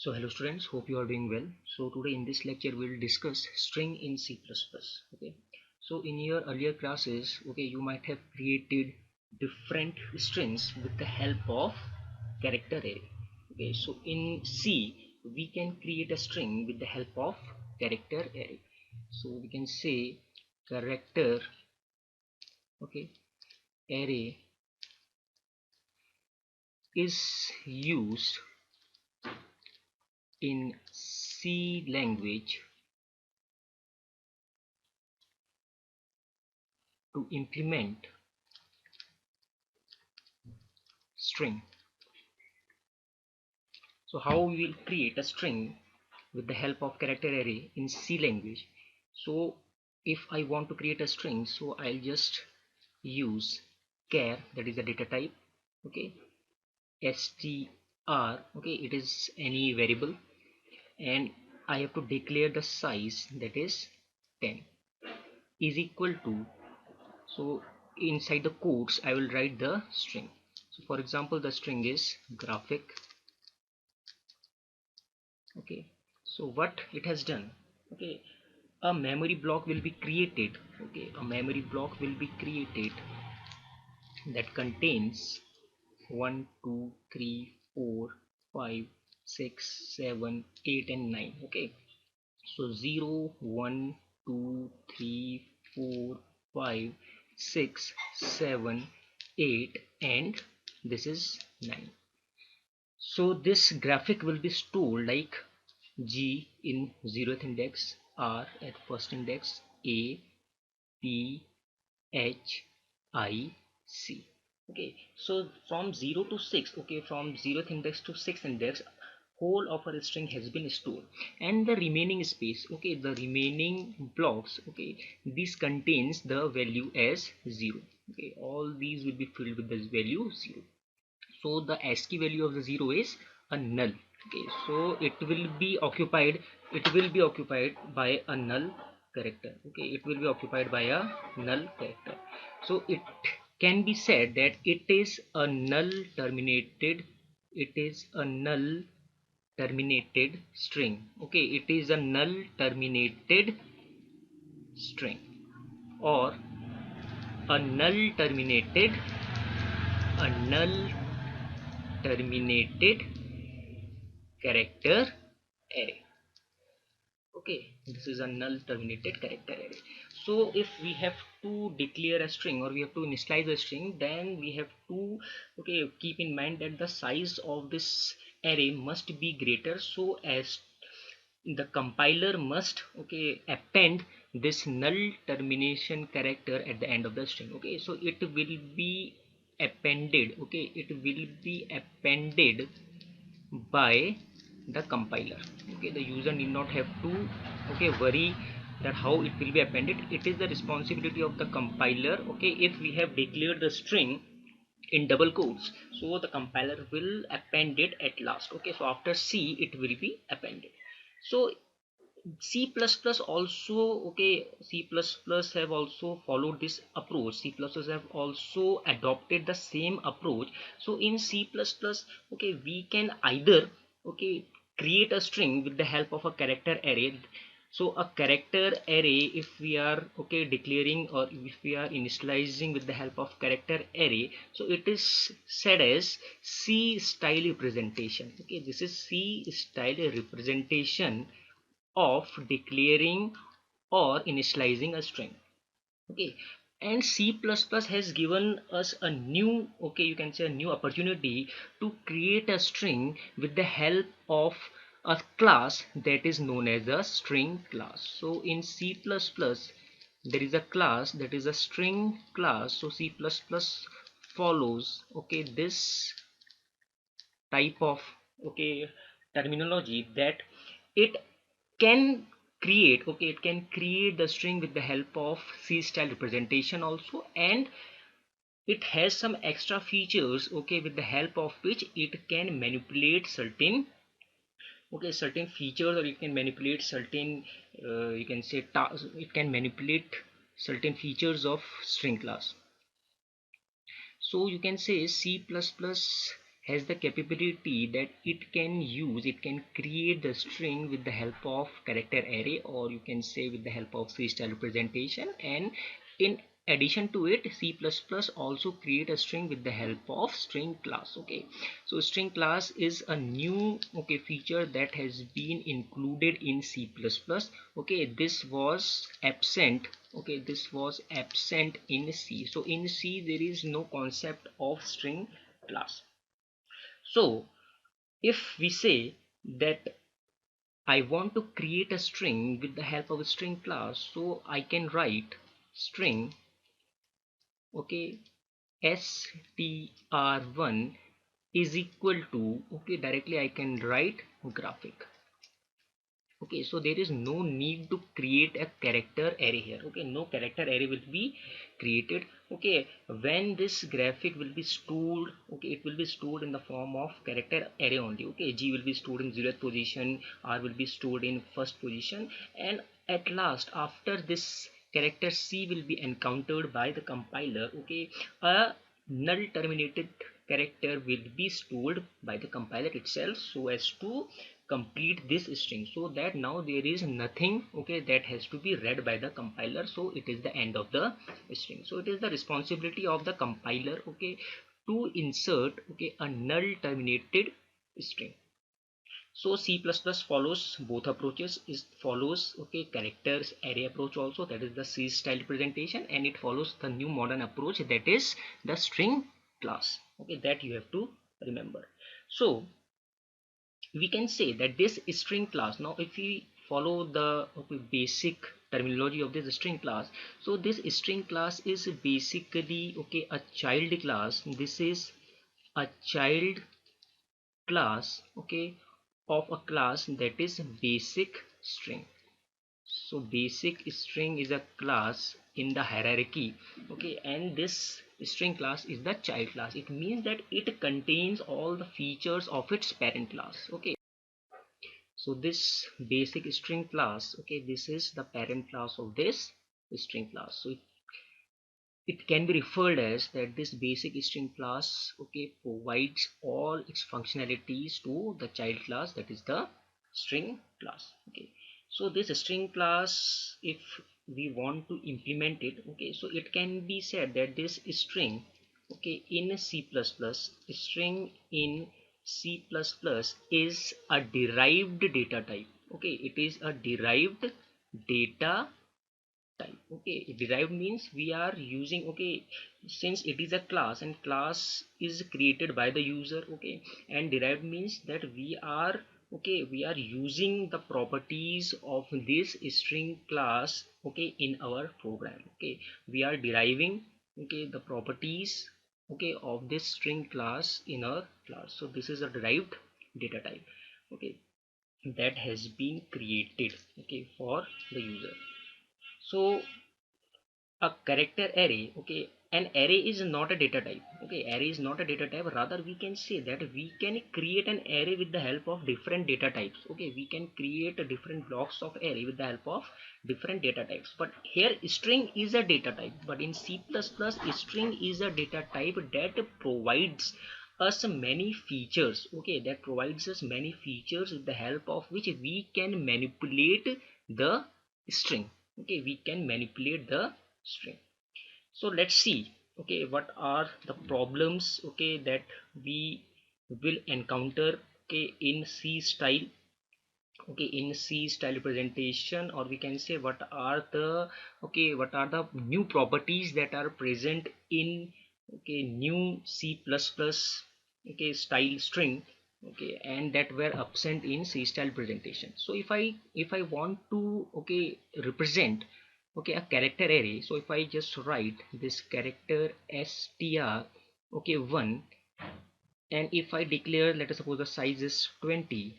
So hello students, hope you are doing well. So today in this lecture we will discuss string in C++. Okay. So in your earlier classes, okay, you might have created different strings with the help of character array. Okay, so in C we can create a string with the help of character array. So we can say character, okay, array is used in C language to implement string. So how we will create a string with the help of character array in C language. So if I want to create a string, so I'll just use char, that is the data type, okay, str, okay, it is any variable, and I have to declare the size, that is 10 is equal to, so inside the quotes I will write the string. So for example the string is graphic. Okay, so what it has done, okay, a memory block will be created, okay, a memory block will be created that contains 1 2 3 4 5 6 7 8 and 9. Okay, so 0 1 2 3 4 5 6 7 8 and this is 9. So this graphic will be stored like G in 0th index, R at first index, A, P, H, I, C. Okay, so from 0 to 6, okay, from 0th index to 6th index, whole of our string has been stored, and the remaining space, okay, the remaining blocks, okay, this contains the value as 0. Okay, all these will be filled with this value 0. So the ASCII value of the 0 is a null. Okay, so it will be occupied by a null character. Okay, it will be occupied by a null character. So it can be said that it is a null terminated, it is a null terminated string. Okay, it is a null terminated string, or a null terminated, a null terminated character array. Okay, this is a null terminated character array. So if we have to declare a string, or we have to initialize a string, then we have to, okay, keep in mind that the size of this array must be greater, so as the compiler must, okay, append this null termination character at the end of the string. Okay, so it will be appended, okay, it will be appended by the compiler. Okay, the user need not have to, okay, worry that how it will be appended. It is the responsibility of the compiler. Okay, if we have declared the string in double quotes, so the compiler will append it at last. Okay, so after C it will be appended. So C++ also, okay, C++ have also followed this approach. C++ have also adopted the same approach. So in C++, okay, we can either, okay, create a string with the help of a character array. So a character array, if we are, okay, declaring, or if we are initializing with the help of character array, so it is said as C style representation. Okay, this is C style representation of declaring or initializing a string. Okay, and C++ has given us a new, okay, you can say a new opportunity to create a string with the help of a class that is known as a string class. So in C++ there is a class that is a string class. So C++ follows, okay, this type of, okay, terminology, that it can create, okay, it can create the string with the help of C style representation also, and it has some extra features, okay, with the help of which it can manipulate certain, okay, certain features, or it can manipulate certain, you can say it can manipulate certain features of string class. So you can say C++ has the capability that it can create the string with the help of character array, or you can say with the help of C style representation. And in addition to it, C++ also create a string with the help of string class. Okay, so string class is a new feature that has been included in C++. Okay, this was absent. Okay, this was absent in C. So in C there is no concept of string class. So if we say that I want to create a string with the help of a string class, so I can write string, okay, str1 is equal to, okay, directly I can write graphic. Okay, so there is no need to create a character array here. Okay, no character array will be created. Okay, when this graphic will be stored, okay, it will be stored in the form of character array only. Okay, G will be stored in 0th position, R will be stored in first position, and at last after this character C will be encountered by the compiler. Okay, a null terminated character will be stored by the compiler itself, so as to complete this string, so that now there is nothing, okay, that has to be read by the compiler. So it is the end of the string. So it is the responsibility of the compiler, okay, to insert, okay, a null terminated string. So C++ follows both approaches. It follows, okay, characters array approach also, that is the C style representation, and it follows the new modern approach, that is the string class. Okay, that you have to remember. So we can say that this string class, now if we follow the, okay, basic terminology of this string class, so this string class is basically, okay, a child class. This is a child class, okay, of a class that is basic string. So basic string is a class in the hierarchy, okay, and this string class is the child class. It means that it contains all the features of its parent class. Okay, so this basic string class, okay, this is the parent class of this string class. So it can be referred as that this basic string class, okay, provides all its functionalities to the child class, that is the string class. Okay, so this string class, if we want to implement it, okay, so it can be said that this string, okay, in C++, string in C++ is a derived data type. Okay, it is a derived data type. Okay, derived means we are using, okay, since it is a class and class is created by the user, okay, and derived means that we are, okay, we are using the properties of this string class, okay, in our program. Okay, we are deriving, okay, the properties, okay, of this string class in our class. So this is a derived data type, okay, that has been created, okay, for the user. So a character array, okay, an array is not a data type. Okay, array is not a data type, rather we can say that we can create an array with the help of different data types. Okay, we can create different blocks of array with the help of different data types. But here string is a data type, but in C++ string is a data type that provides us many features. Okay, that provides us many features with the help of which we can manipulate the string. Okay, we can manipulate the string. So let's see, okay, what are the problems, okay, that we will encounter, okay, in C style, okay, in C style representation, or we can say what are the, okay, what are the new properties that are present in, okay, new C++, okay, style string, okay, and that were absent in C style representation. So if I want to, okay, represent, okay, a character array, so if I just write this character str, okay, 1, and if I declare, let us suppose the size is 20,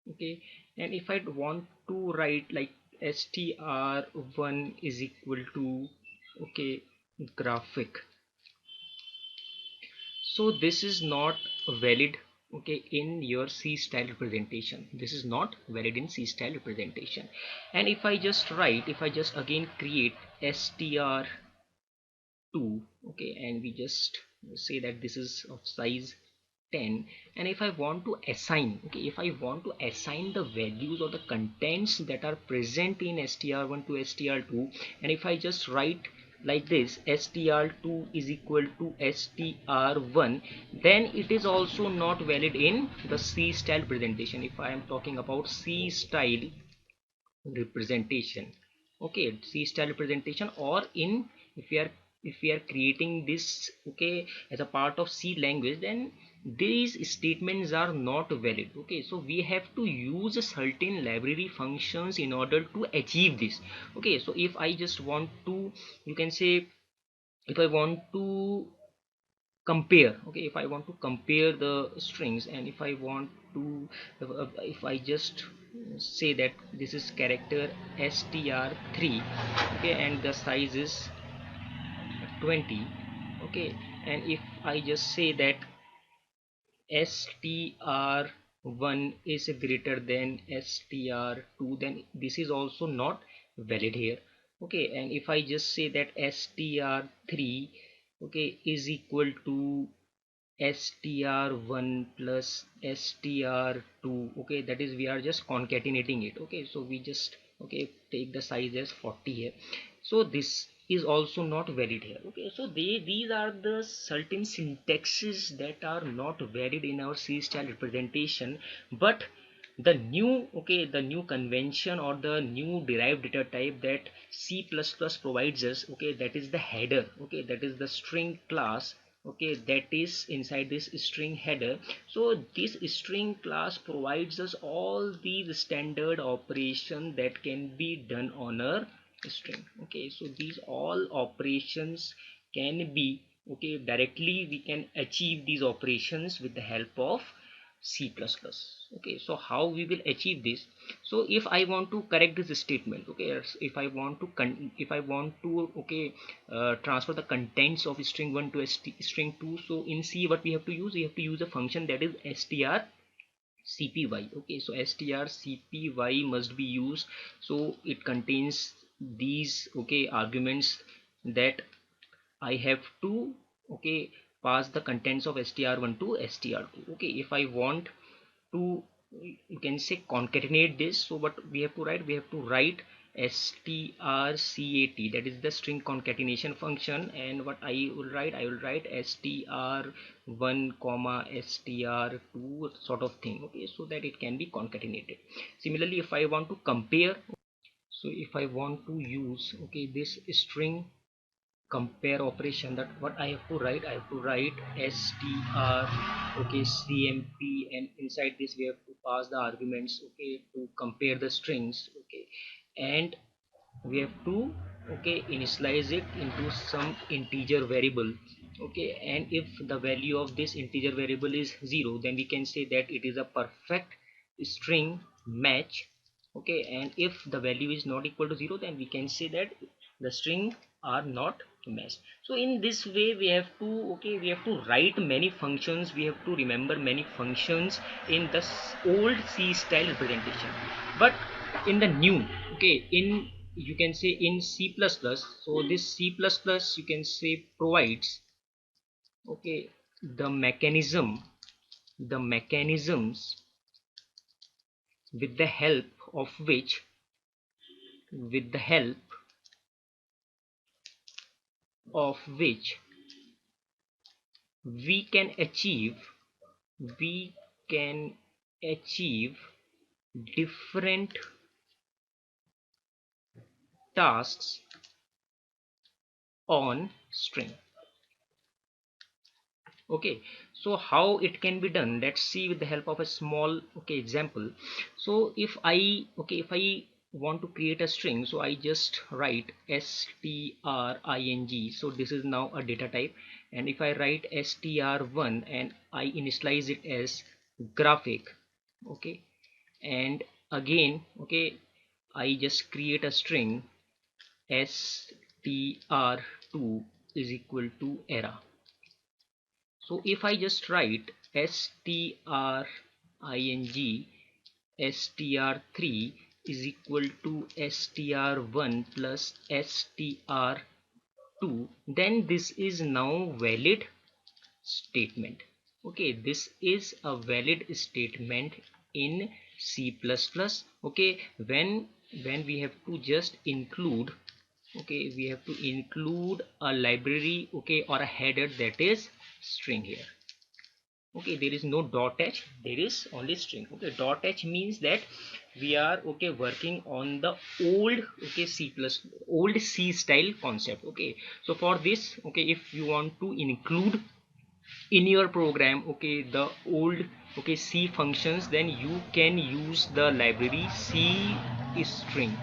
okay, and if I want to write like str1 is equal to, okay, graphic, so this is not valid, okay, in your C style representation. This is not valid in C style representation. And if I just write, if I just again create str2, okay, and we just say that this is of size 10, and if I want to assign, okay, if I want to assign the values or the contents that are present in str1 to str2, and if I just write like this, str2 is equal to str1, then it is also not valid in the C style presentation. If I am talking about C style representation, okay, C style representation, or in, if we are creating this, okay, as a part of C language, then these statements are not valid. Okay, so we have to use certain library functions in order to achieve this. Okay, so if I just want to, you can say, if I want to compare, okay, if I want to compare the strings, and if I want to, if I just say that this is character str3, okay, and the size is 20, okay, and if I just say that str1 is greater than str2, then this is also not valid here. Okay, and if I just say that str3, okay, is equal to str1 plus str2, okay, that is we are just concatenating it. Okay, so we just, okay, take the size as 40 here, so this is also not valid here. Okay, so these are the certain syntaxes that are not valid in our C style representation. But the new, okay, the new convention or the new derived data type that C++ provides us, okay, that is the header, okay, that is the string class, okay, that is inside this string header. So this string class provides us all these standard operation that can be done on a string. Okay, so these all operations can be, okay, directly we can achieve these operations with the help of C++. Okay, so how we will achieve this? So if I want to correct this statement, okay, if I want to okay, transfer the contents of string 1 to string 2, so in C what we have to use, we have to use a function that is strcpy. Okay, so strcpy must be used, so it contains these, okay, arguments that I have to, okay, pass the contents of str1 to str2. Okay, if I want to, you can say, concatenate this, so what we have to write, we have to write strcat, that is the string concatenation function, and what I will write, I will write str1 comma str2 sort of thing. Okay, so that it can be concatenated. Similarly, if I want to compare, so if I want to use, okay, this string compare operation, that what I have to write, I have to write str, okay, cmp, and inside this we have to pass the arguments, okay, to compare the strings. Okay, and we have to, okay, initialize it into some integer variable. Okay, and if the value of this integer variable is 0, then we can say that it is a perfect string match. Okay, and if the value is not equal to 0, then we can say that the string are not matched. So in this way we have to, okay, we have to write many functions, we have to remember many functions in the old C style representation. But in the new, okay, in, you can say, in C++, so this C++ you can say provides, okay, the mechanisms with the help of which, with the help of which we can achieve, we can achieve different tasks on string. Okay, so how it can be done, let's see with the help of a small, okay, example. So if I, okay, if I want to create a string, so I just write string, so this is now a data type, and if I write str1 and I initialize it as graphic, okay, and again, okay, I just create a string str2 is equal to error. So if I just write string str3 is equal to str1 plus str2, then this is now valid statement. Okay, this is a valid statement in C++. Okay, when we have to just include, okay, we have to include a library, okay, or a header that is string here. Okay, there is no dot h, there is only string. Okay, dot h means that we are, okay, working on the old, okay, old C style concept. Okay, so for this, okay, if you want to include in your program, okay, the old, okay, C functions, then you can use the library C string.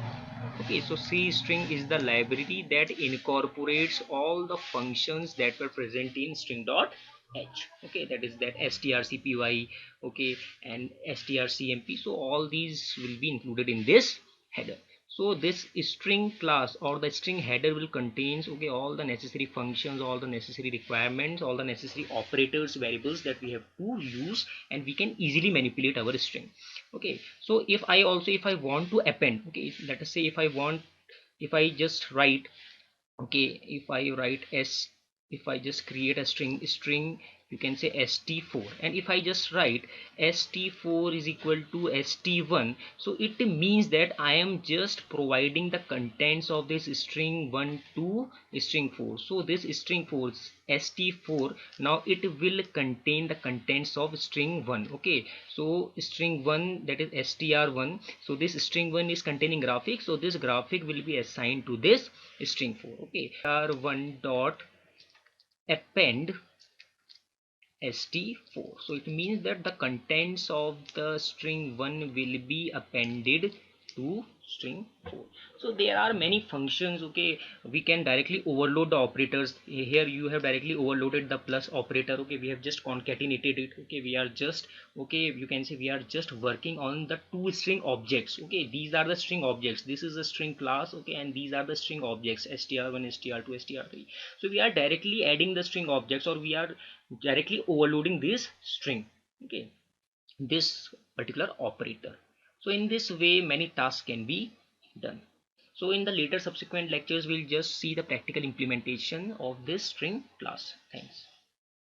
Okay, so C string is the library that incorporates all the functions that were present in string dot h. Okay, that is that strcpy, okay, and strcmp. So all these will be included in this header. So this string class or the string header will contains, okay, all the necessary functions, all the necessary requirements, all the necessary operators, variables that we have to use, and we can easily manipulate our string. Okay, so if I also, if I want to append, okay, let us say if I want, if I just write, okay, if I write s, if I just create a string, you can say st4, and if I just write st4 is equal to st1, so it means that I am just providing the contents of this string 1 to string 4. So this string 4 st4, now it will contain the contents of string 1. Okay, so string 1, that is str1, so this string 1 is containing graphic, so this graphic will be assigned to this string 4. Okay, str1 dot append st4, so it means that the contents of the string 1 will be appended to string 4. So there are many functions, okay, we can directly overload the operators. Here you have directly overloaded the plus operator. Okay, we have just concatenated it. Okay, we are just, okay, you can say we are just working on the two string objects. Okay, these are the string objects, this is a string class, okay, and these are the string objects str1, str2, str3. So we are directly adding the string objects, or we are directly overloading this string, okay, this particular operator. So in this way many tasks can be done. So in the later subsequent lectures we'll just see the practical implementation of this string class. Thanks.